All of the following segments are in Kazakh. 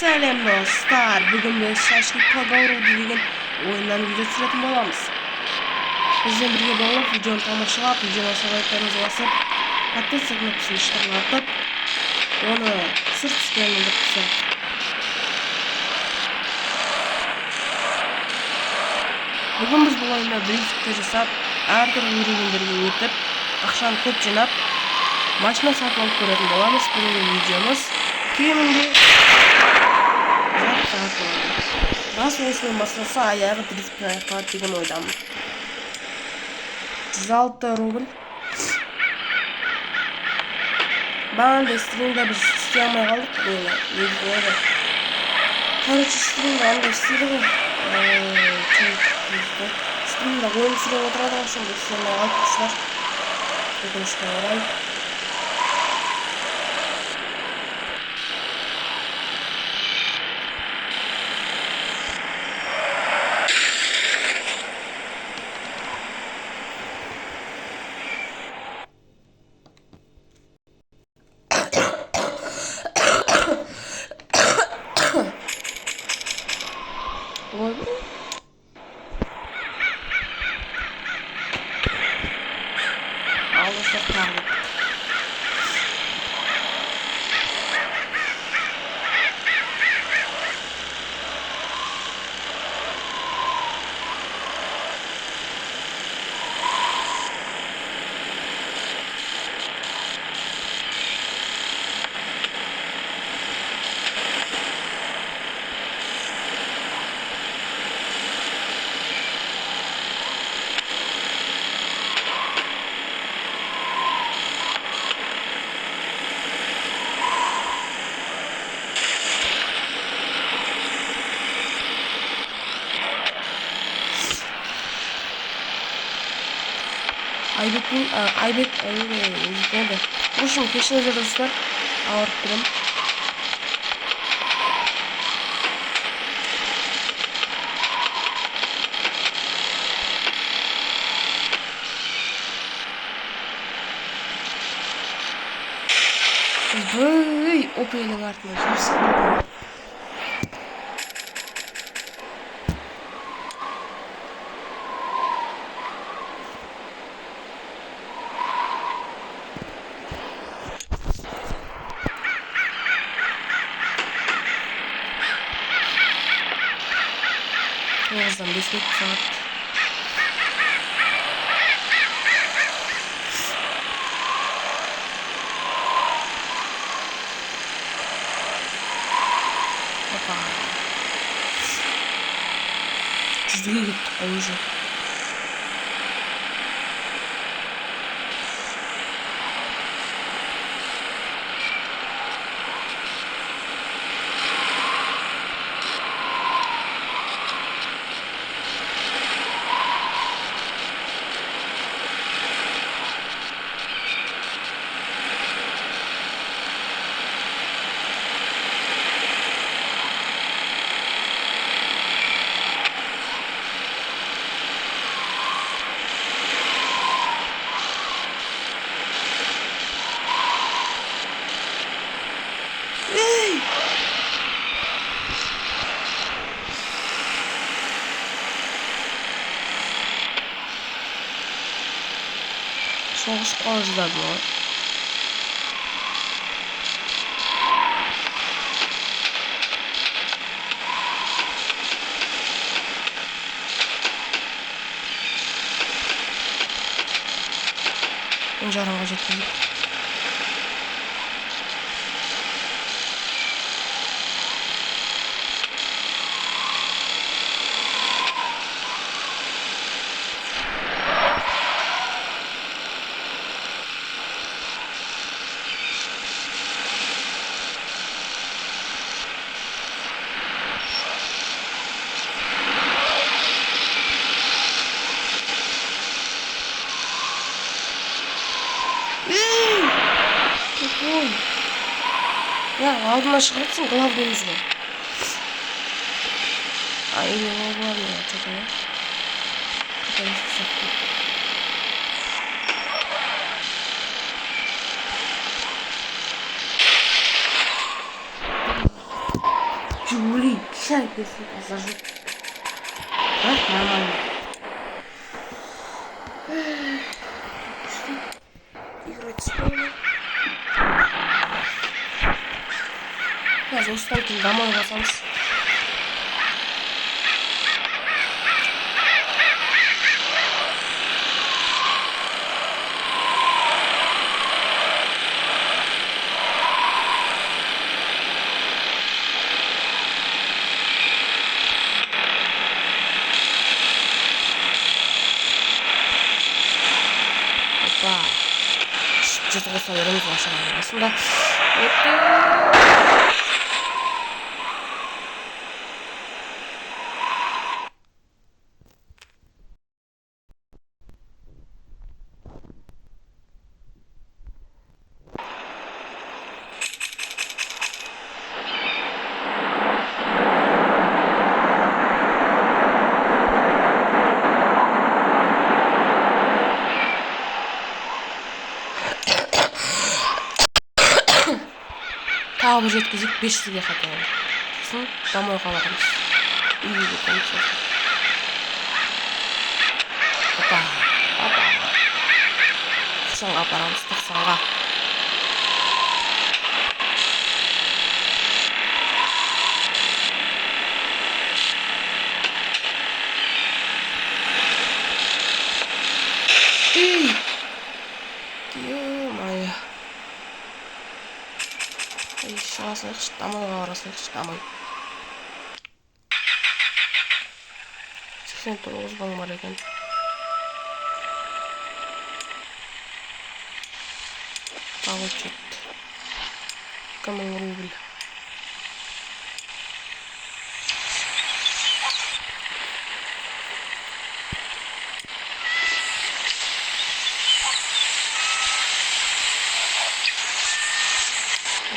Сәлем достар, бүгін біз шашки поговору деген ойыннан видео түсіретін боламыз. Бізбен бірге болып, видеоны тамашалап, видеоны лайктарыңызды басып, подписчикқа кнопкасын шақыртып, оны сүр түскенін өткізіп. Бүгін біз бұл ойында брифингті жасап, әртүрлі үйрегендерге өтіп, ақшаны көп жинап, машина сатып алып көретін боламыз. Бүгінгі видеомыз кемінде сағат болады. Бас осымен басталса, аяғы дрифтпен аяқталады деген ойдамын. 106 рубль. Бағанды стримде біз істей алмай қалдық. Короче, стримде андай істейді ғой. Стримде ойын сүріп отырады ғой, сонда істей алмай қалып тұршылар. Өкінішке орай. Ой, алды сақтағым. Айбет болды. В общем, кешіріңіздер достар, ауырып тұрмын. Бөй, опелің артына жүрсің. Тоғыздан 5 сағат. Опа. Жүзге кеттік қой уже. Соғыс қалжыда бұл. Жарымға жеткізіп. Ой. Я алдына шығарсың, главныйымыз ғой. Или главный, что-то я. Какая сапка. Жигули, шайкасын пассажир. Нормально. Играть стоило. Қазір осыдан кейін домой басамыз. Just olsa verimiz başlayalım aslında. Тағы жеткізіп 500-ге қатырамыз. Сосын домой қаламыз. Үйге кетеміз. Опа. 90-ға апарамыз, 90-ға. Шығасың домойға барасың домой. 89 мың бар екен. Получит 2000 рубль.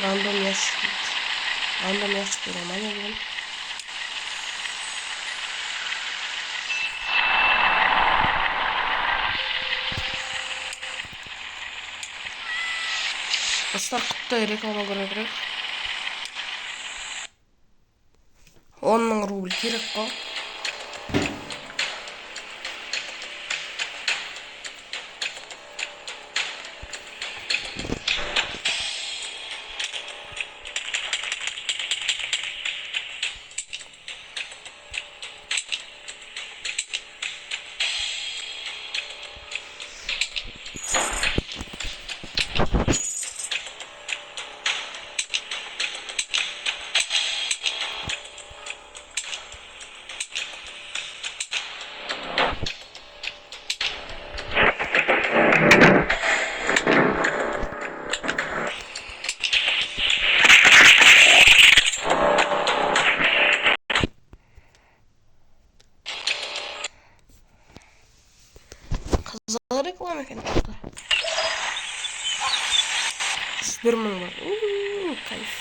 Рандом ящик. Рандом ящик нормально будет. Достар, құттай реклама көру керек. 10 000 рубль керек қой. Реклама екен достар. 1 000 бар. Кайф.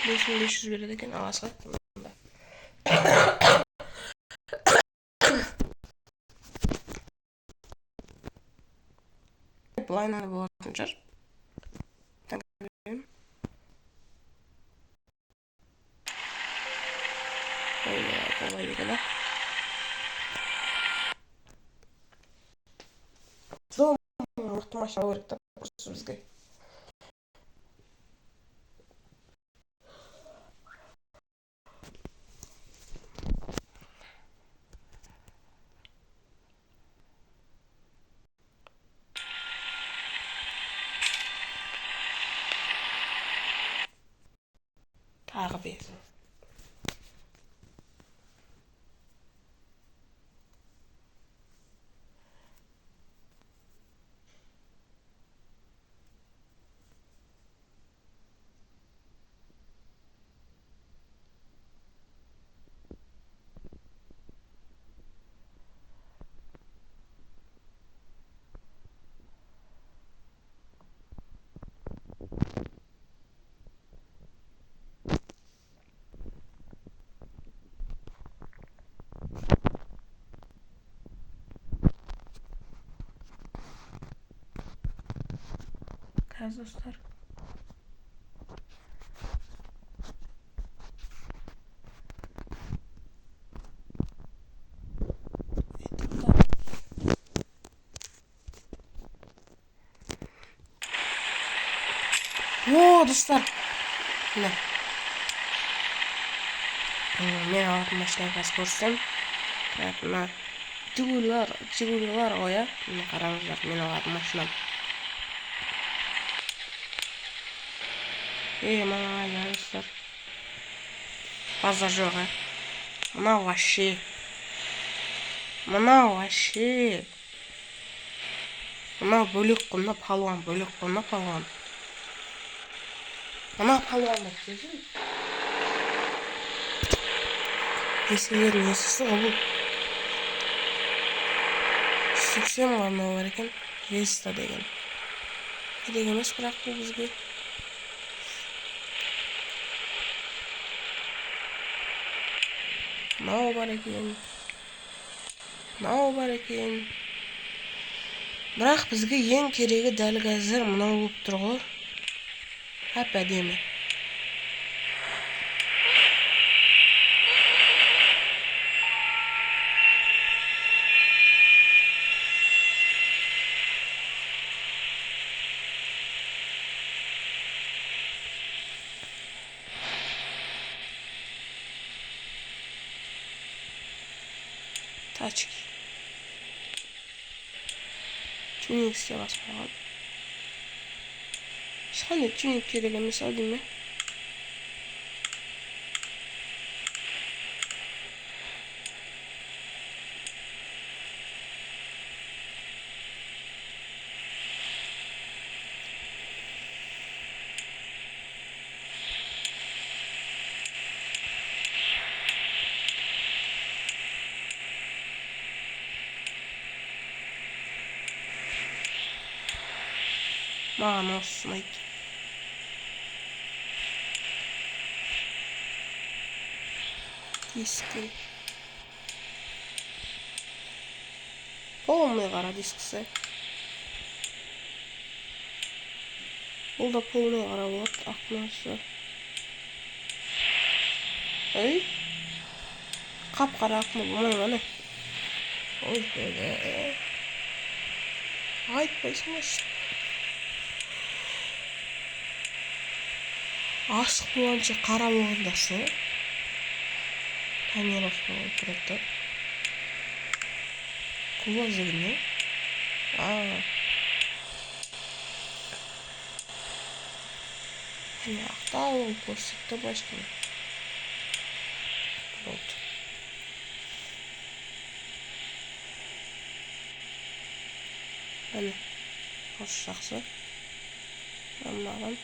Бесін 500 береді екен ағасға. Плайнаны болатын шығар. Olay екен. Сол мықты машина керек та бізге. Тағы бес. Қазір достар. О, достар. Міне. Мен алатын машина қазір көрсем. Мына Жигулилар ғой, міне қараңыздар, мен алатын машинам. Мына достар. Базар жоқ, Мынау вообще. Мынау бөлек қой, мына палуан, бөлек қой, мына палуан. Мына палуан айтсың. Ескілердің есісі ғой бұл. Сексен ғана бар екен, Веста деген. Керек емес бірақ бұл бізге. Мынау бар екен. Бірақ бізге ең керегі дәл қазір мынау болып тұр ғой. Әп-әдемі. Тачки. Тюнинг істеп баспаған. Ешқандай тюнинг керек емес ау деймін. Маған осы ұнайды. Диски. Полный қара дискісі. Бұл да полный қара болады. Ақнасы. Қап-қара ақны болмай ғана. Айтпайсың өшті. Ашық болғанша қара болғандасы. Тонировка болып тұрады. Кулазыгыны. Ақтау көрсетті башканы. Болды. Әне. Осы жақсы. Маған.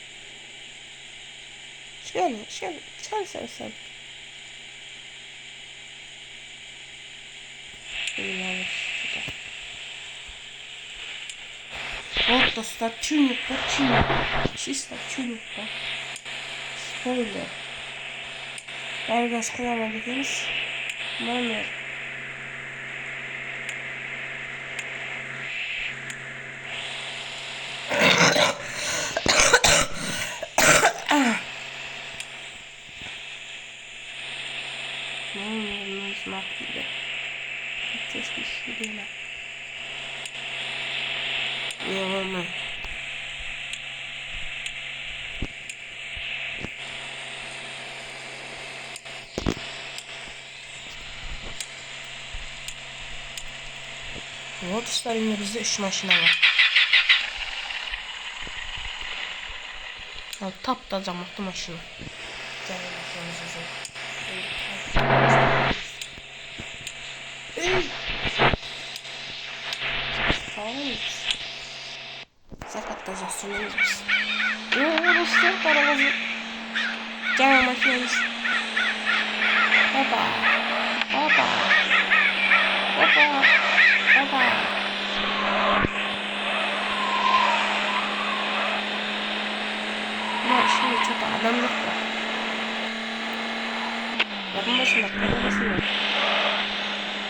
Сәл. Вот достар, тюнинг. Чисто тюнинг. Спойлер. Бәргаз құлама кетеміз. Номер. Знак тебе. Честно, сидела. Не волнуй. Вот устали бізде 3 машина бар. Тап-таза мықты машина. Закатқа жасырмаймыз. Достар, қараңыздар. Жаңа машинамыз. Опа. Машина что-то адам жоқ па. Орынбасында, қойбасында.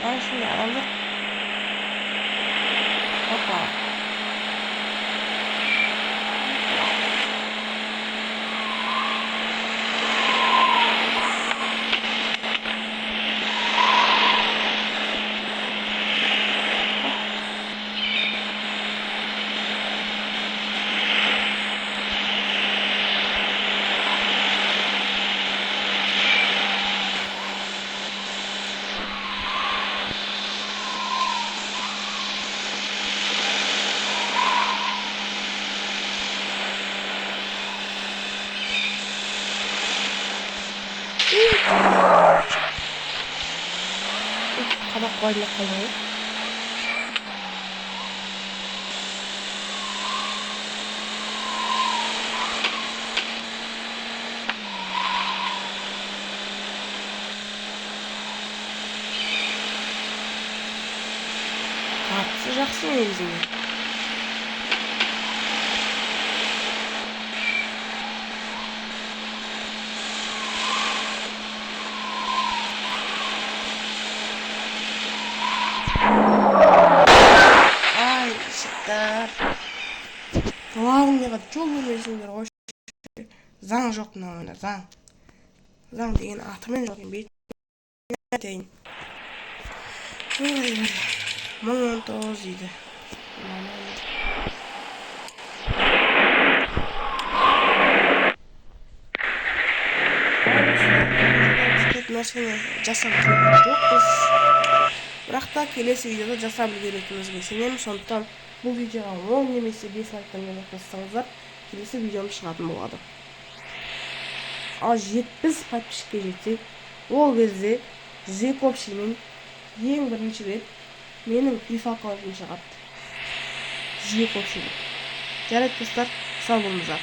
Машина адам жоқ. Опа. қабақ қойын деп қалмай. Қатысы жақсы негізінде. Ай, шықтар. Главныйға жол бермесіңдер ғой. Заң жоқ мына ойында, заң. Заң деген атымен жоқ екен, бетіне айтайын. 1019 дейді. Машина жасап жүрген жоқпыз. Бірақ та келесі видеода жасап үлгеретінімізге сенемін. Сондықтан бұл видеоға 10 немесе 5 лайктан мені қоссаңыздар, келесі видеом шығатын болады. Ал 70 подписчикқа жетсек, ол кезде жүзек общиймен ең бірінші рет менің FIFA аккаунтым шығады. Жүзек общиймен. Жарайды достар, сау болыңыздар.